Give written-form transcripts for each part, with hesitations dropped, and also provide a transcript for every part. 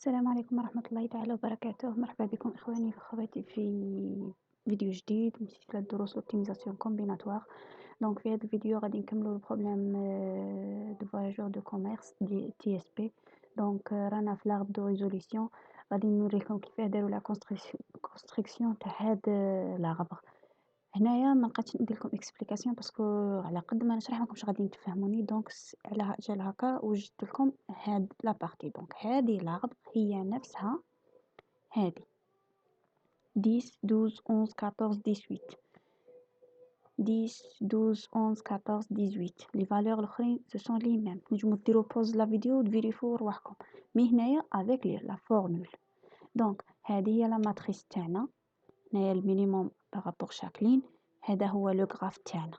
السلام عليكم ورحمة الله تعالى وبركاته. مرحبا بكم إخواني وأخواتي في فيديو جديد من سلسلة دروس اوبتيميزاسيون كومبيناتوار. دونك في هذا الفيديو غادي نكملو البروبليم دو فواياجور دو كوميرس دي تي اس بي. دونك رانا في لاغب دو ريزوليسيون، غادي نوريكم كيفاه داروا لا كونستركسيون تاع هاد لاغبر. هنايا ما بقيتش ندير لكم اكسبليكاسيون باسكو على قد ما نشرح ماكمش غادي تفهموني، دونك على جال هكا وجدت لكم هاد لا بارتي. دونك هذه العقد هي نفسها هذه 10 12 11 14 18 10 12 11 14 18 لي فالور الاخرين سو سون لي ميم. نجمو ديرو بوز لا فيديو تفيريفيو رواحكم، مي هنايا افيك لا فورمول. دونك هذه هي لا ماتريس تاعنا، هنايا المينيموم بارابور شاك لين، هذا هو لو غراف تاعنا.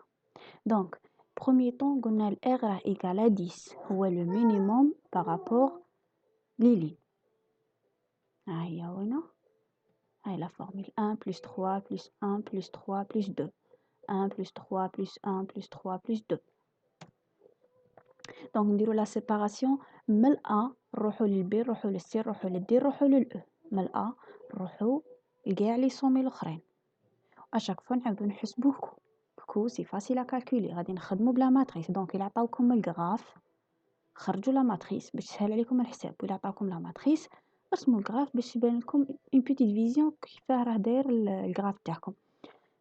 دونك بروميي طون قلنا ال R راه إيكال 10 هو لو مينيموم بارابور لي لين. ها هي وينه، هاي لا فورمول 1 plus 3 plus 1 plus 3 plus 2 1 plus 3 plus 1 plus 3 plus 2. دونك نديرو لا سيباراسيون من ال A نروحو لل B نروحو لل C نروحو لل D نروحو لل E، من ال A نروحو لكاع لي سومي الاخرين. اشاك فوا نعاودو نحسبو كو سي فاسيل ا كالكولي، غادي نخدمو بلا ماتريس. دونك الى عطاوكم الغراف خرجوا لا ماتريس باش تسهل عليكم الحساب، ولا عطاوكم لا ماتريس رسموا الغراف باش يبان لكم اون بيتيت فيزيون كيفاه راه داير الغراف تاعكم.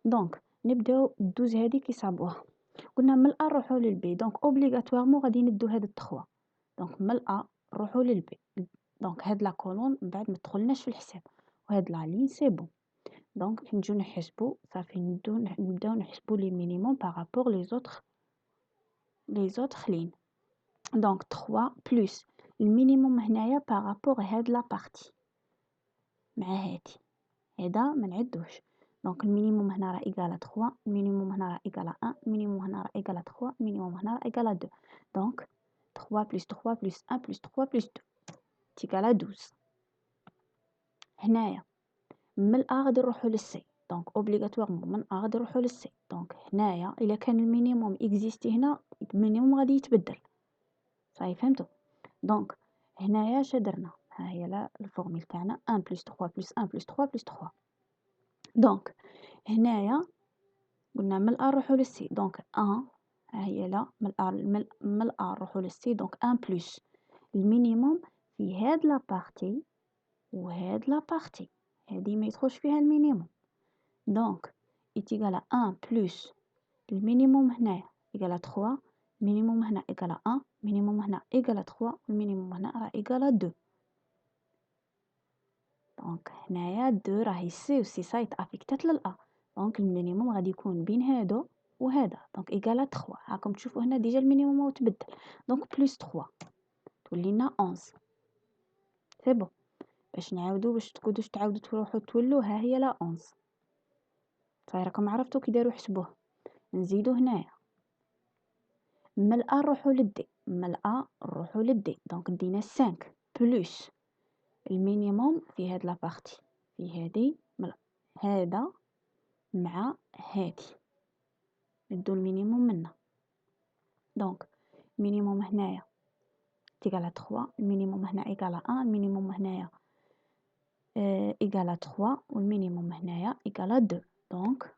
دونك نبداو الدوز هذه كيصابوها. قلنا من الأ نروحو للبي، دونك اوبليغاتوارمون غادي ندو هاد التخوا. دونك من الأ نروحو للبي، دونك هاد لا كولون من بعد ما تدخلناش في الحساب، وهاد لا لين سي بون. دونك نجيو نحسبو صافي، نبداو نحسبو لي مينيموم بارابور لي زوطخ لين. دونك 3 بلس المينيموم هنايا بارابور هاد لا بارتي مع هادي، هذا ما نعدوش. دونك المينيموم هنا راه ايكال 3، المينيموم هنا راه ايكال 1، المينيموم هنا راه ايكال 3، المينيموم هنا راه ايكال 2. دونك 3 بلس 3 بلس 1 بلس 3 بلس 2 تيكال 12. هنايا من الأ غادي نروحو للسي، دونك اوبليغاتوارمون من الأ غادي نروحو للسي. دونك هنايا الا كان المينيموم اكزيستي هنا، المينيموم غادي يتبدل. صافي فهمتوا؟ دونك هنايا اش درنا، ها هي لا الفورمول تاعنا 1 بلس 3 بلس 1 بلس 3 بلس 3. دونك هنايا قلنا من الأ نروحو للسي، دونك 1 ها هي لا من الأ نروحو للسي، دونك 1 بلس المينيموم في هاد لا بارتي وهاد لا بارتي، هادي ما يدخلش فيها المينيموم. دونك إيتيغال 1 بلس المينيموم هنايا إيكال 3، المينيموم هنا إيكال 1، المينيموم هنا إيكال 3، والمينيموم هنا راه إيكال 2. دونك هنايا 2 راهي سي، و سي سايت افيكتات للأ، دونك المينيموم غادي يكون بين هادو وهذا، دونك إيكال 3. هاكم تشوفوا هنا ديجا المينيموم هو تبدل، دونك بلس 3 تولي لنا 11. سي بون، باش نعاودو باش تقعدوش تعاودو تروحو تولوا، ها هي لا 11. صاي راكم عرفتو كي دارو حسبوه. نزيدو هنايا من الأ نروحو للدي، من الأ نروحو للدي، دونك دينا 5 بلس المينيموم في هاد لا بارتي، في هادي هذا مع هادي ندو المينيموم منا. دونك المينيموم هنايا تيكال 3، المينيموم هنا ايكال 1، المينيموم هنايا ايكال 3، والمينيموم هنايا ايكال 2، دونك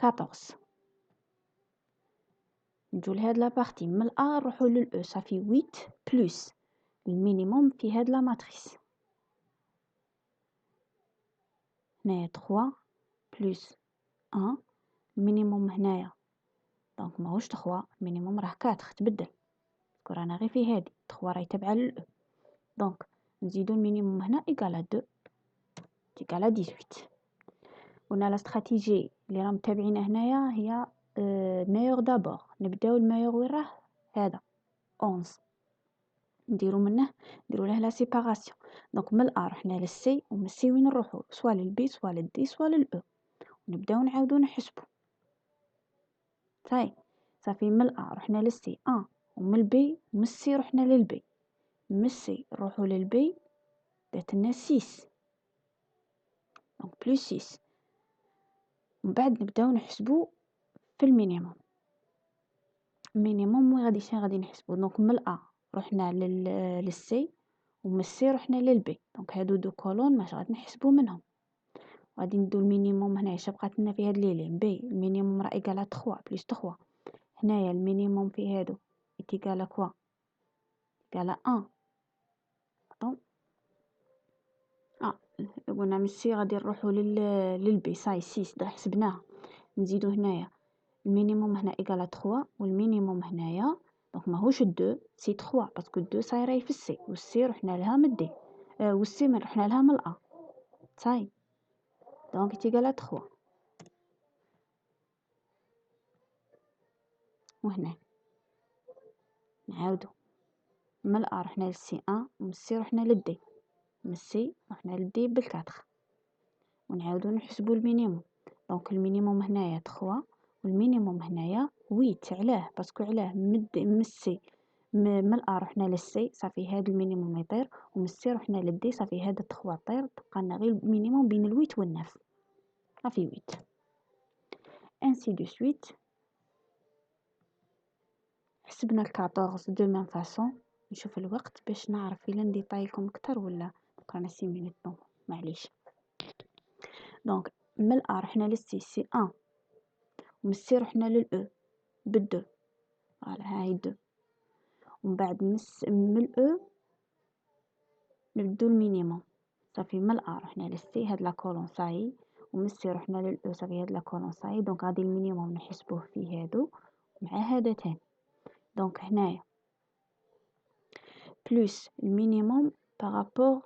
14. نجو لهاد لا بارتي من الأ نروحو للأو، صافي 8 بلس المينيموم في هاد لا ماتريس، هنايا 3 بلس 1، المينيموم هنايا دونك ماهوش 3، المينيموم راه 4 تبدل، باسكو رانا غير في هادي 3 راهي تابعة للأو. دونك نزيدو المينيموم هنا إيكال 2 تيكال 18. قلنا لا استراتيجي اللي راهم متابعينها هنايا هي مايور دابور. نبداو المايور وين راه هذا 11، نديرو منه نديرو له لا سيباراسيون. دونك من الأ رحنا للسي، ومن السي وين نروحو سوا للبي سوا للدي سوا للأو، ونبداو نعاودو نحسبو. صافي من الأ رحنا للسي 1، ومن البي من السي رحنا للبي، من السي نروحو للبي داتنا 6، دونك بلس 6. من بعد نبداو نحسبو في المينيموم. المينيموم وين غادي نحسبو، دونك من الأ رحنا للسي، ومن السي رحنا للبي، دونك هادو دو كولون ماش غادي نحسبو منهم. غادي ندو المينيموم هنايا اش بقات لنا في هاد لي لين بي المينيموم راه ايكال 3 بلس 3. هنايا المينيموم في هادو ايكال كوا ايكال 1. دونك قلنا من السي غادي نروحو للبي صاي 6 دا حسبناها. نزيدو هنايا المينيموم هنا ايكال 3 والمينيموم هنايا دونك ماهوش 2 سي 3 باسكو 2 صايره في السي والسي رحنا لها من دي والسي من رحنا لها من الأ صاي. دونك تيكال 3 وهنا نعاودو من الأ رحنا للسي 1 ومن السي رحنا للدي، من السي رحنا للدي بالكاتخ ونعاودو نحسبو المينيموم. دونك المينيموم هنايا 3 والمينيموم هنايا 8. علاه باسكو علاه من السي من الأ رحنا للسي صافي هاد المينيموم يطير، ومن السي رحنا للدي صافي هاد 3 طير، تبقى لنا غير المينيموم بين الويت والناف صافي 8 انسي دو سويت. حسبنا ال 14 دو ميم فاصون. نشوف الوقت باش نعرف الا نديطاي لكم اكثر ولا بقانا 6 مينوت. نو معليش. دونك من الأ رحنا للسي سي 1 ومن السي رحنا للأو بالدو فوالا هاي 2. ومن بعد من الأو نبدو المينيموم صافي من الأ رحنا للسي هاد لا كولون صاي، ومن السي رحنا للأو صافي هاد لا كولون صاي. دونك غادي المينيموم نحسبوه في هادو مع هذا تاني. دونك هنايا بلوس المينيموم بارابور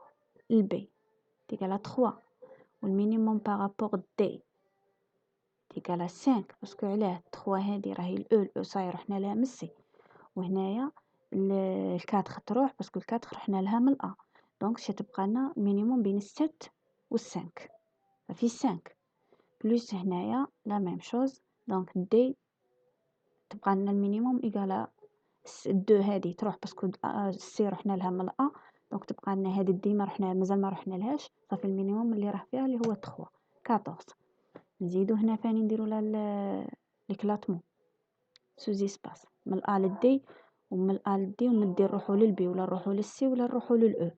البي تيكال 3 والمينيموم بارابور دي تيكال 5 باسكو علاه 3 هادي راهي الأو صاي رحنا لها من السي، وهنايا الكاتخ تروح باسكو الكاتخ رحنا لها من الأ. دونك شي تبقى لنا مينيموم بين الست والسانك صافي 5 بلوس هنايا لا ميم شوز. دونك دي تبقى لنا المينيموم ايكالا 2 هادي تروح باسكو السي رحنا لها من الأ، دونك تبقى لنا هادي دي ما رحنا مازال ما رحنا لهاش صافي المينيموم اللي راه فيها اللي هو 3 14. نزيدو هنا ثاني نديرو لها ليكلاتمون سوزي سباس من الأ للدي ومن الأ للدي ومن الدي نروحو للبي ولا نروحو للسي ولا نروحو للأو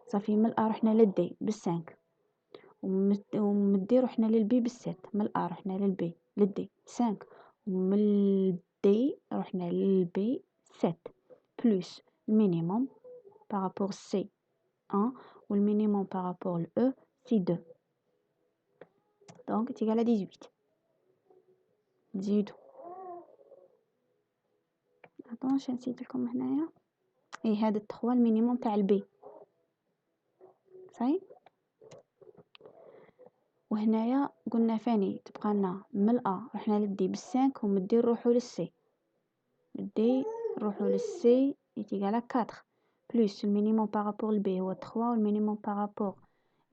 صافي من الأ رحنا للدي بالسانك ومن الدي رحنا للبي بالست. من الأ رحنا للبي للدي 5 ومن الدي رحنا للبي 7 بلوس المينيموم بارابور سي 1 والمينيموم بارابور الأو سي 2 دونك تيكالا 18. نزيدو اش نسيت لكم هنايا هذا 3 المينيموم تاع البي صاي. وهنايا قلنا ثاني تبقى لنا من الأ رحنا للدي بالسانك ومن الدي نروحو للسي الدي نروحو للسي يتيكالا 4 بلوس المينيموم بارابور البي هو 3 والمينيموم بارابور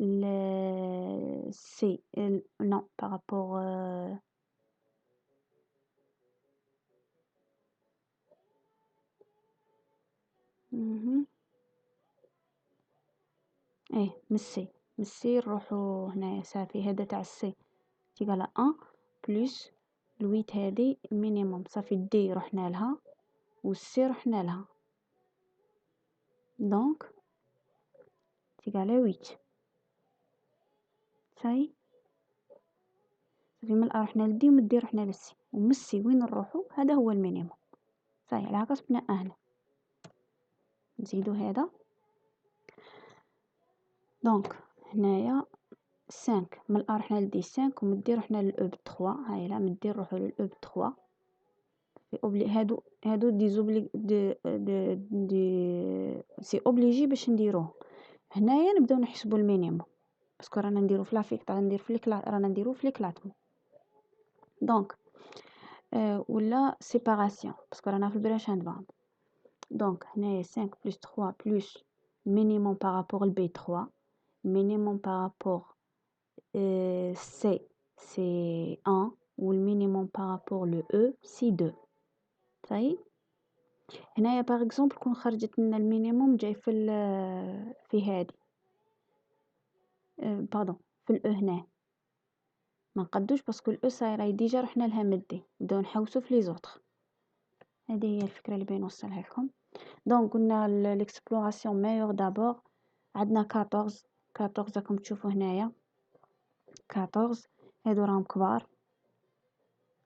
السي نو بارابور من السي نروحو هنايا صافي هذا تاع السي تيكالا 1 بلوس الويت هادي المينيموم صافي دي رحنا لها والسي رحنا لها دونك تيكالا 8 صاي. صافي من الأ رحنا للدي ومن الدي رحنا للسي ومن السي وين نروحو هذا هو المينيموم صاي. على هكا صبنا هنا نزيدو هذا. دونك هنايا 5 من الأ رحنا للدي 5 ومن الدي رحنا للأو ب 3 هاي لا من الدي نروحو للأو ب 3 هادو دي سي اوبليجي باش نديروه. هنايا نبداو نحسبوا المينيموم باسكو رانا نديرو في لافيكت رانا نديرو في ليكلاتمون دونك ولا سيباراسيون باسكو رانا في البريشان باند. دونك هنايا 5 بلس 3 بلس مينيموم بارابور البي 3 مينيموم بارابور سي سي 1 والمينيموم بارابور لو او سي 2 صاي. هنايا باغ اكزومبل كون خرجت لنا المينيموم جاي في هادي باردون في الاو هنا ما نقدوش باسكو الاو صايره ديجا رحنا لها مدي نبداو نحوسو في لي زوطر. هذه هي الفكره اللي بغيت نوصلها لكم. دونك قلنا l'exploration meilleure d'abord. عندنا 14 راكم تشوفوا هنايا 14 هادو راهم كبار.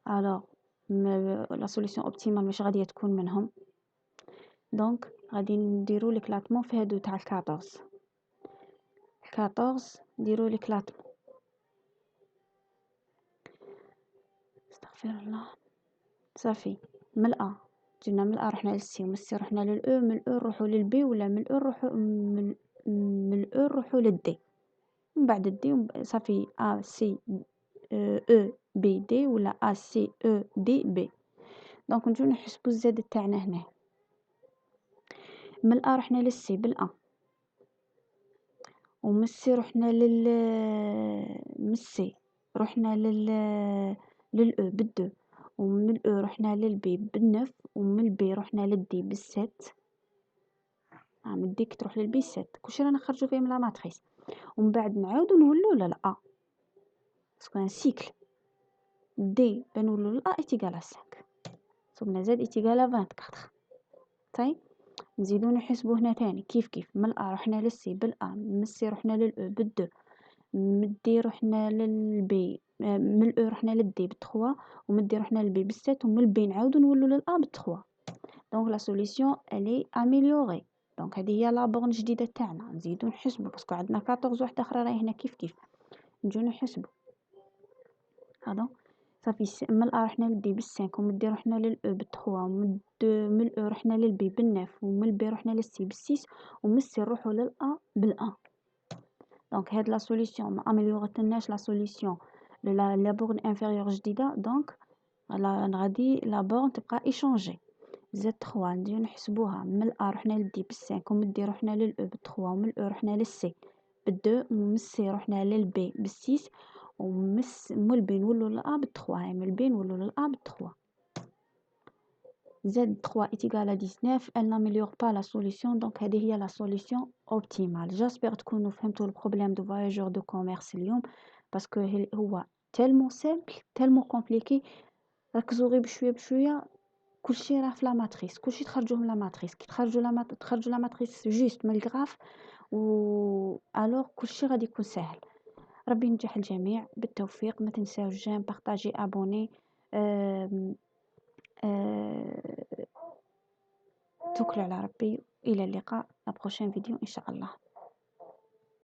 الوغ لا سوليسيون اوبتيمال مش غادية تكون منهم. دونك غادي نديرو ليكلاتمون في هادو تاع 14 نديرو ليكلاتمون. استغفر الله. صافي من الأ جينا من الأ رحنا للسي، ومن السي رحنا للأو، من الأو نروحو للبي، ولا من الأو نروحو من الأو نروحو للدي، من بعد الدي صافي أ سي أو بي دي، ولا أ سي أو دي بي. دونك نجيو نحسبو الزاد تاعنا هنا. من الأ رحنا للسي بالأ، ومن السي رحنا من السي رحنا للأو بالدو، ومن الأو رحنا للبي بالنف، ومن البي رحنا للدي بالست. من الدي تروح للبي ست، كلشي رانا نخرجو فيه من لا ماتريس. ومن بعد نعاودو نولو للأ باسكو ان سيكل دي بنولو للأ ايتيغال 5 ثم زاد ايتيغال 24. طيب نزيدو نحسبو هنا تاني كيف من الأ رحنا للسي بالأ، من السي رحنا للأو بالدو، من الدي رحنا للبي، من الأو رحنا للدي بالتخوا، ومن الدي رحنا للبي بالست، ومن البي نعاودو نولو للأ بالتخوا. دونك لا سوليسيون الي اميليوري. دونك هذه هي لا بورن جديده تاعنا. نزيدو نحسبو باسكو عندنا 14 واحده اخرى راهي هنا كيف نجيو نحسبو. هذا صافي من الأ رحنا للدي بالسانك، ومن الدي رحنا للأو بالتخوا، ومن الأو رحنا للبي بالنف، ومن البي رحنا للسي بالسيس، ومن السي نروحو للأ بالأن. دونك هاد لا سوليسيون ما اميليورتلناش لا سوليسيون لا بورن انفيريور جديده. دونك غادي لا بورن تبقى ايشونجي. زاد 3 نجيو نحسبوها. من الأ رحنا للدي بالسانك، ومن الدي رحنا للأو بالتخوا، ومن الأو رحنا للسي بالدو، ومن السي رحنا للبي بالسيس، ومن البي نولو للأ بالتخوا. من البي نولو للأ بالتخوا. زاد 3 إيتيغال 19. elle n'améliore pas la solution. دونك هذه هي لا سوليسيون اوبتيمال. جاسبر تكونوا فهمتوا البروبليم دو فواياجور دو كوميرس اليوم، باسكو هو تالمون سامبل تالمون كومبليكي. ركزوا غير بشويه كلشي راه في لا ماتريس، كلشي تخرجوه من لا ماتريس. كي تخرجوا لا ماتريس جوست من الغراف و الوغ كلشي غادي يكون ساهل. ربي ينجح الجميع بالتوفيق. ما تنساوش جيم بارطاجي ابوني. توكلوا على ربي. الى اللقاء لا بروشين فيديو ان شاء الله.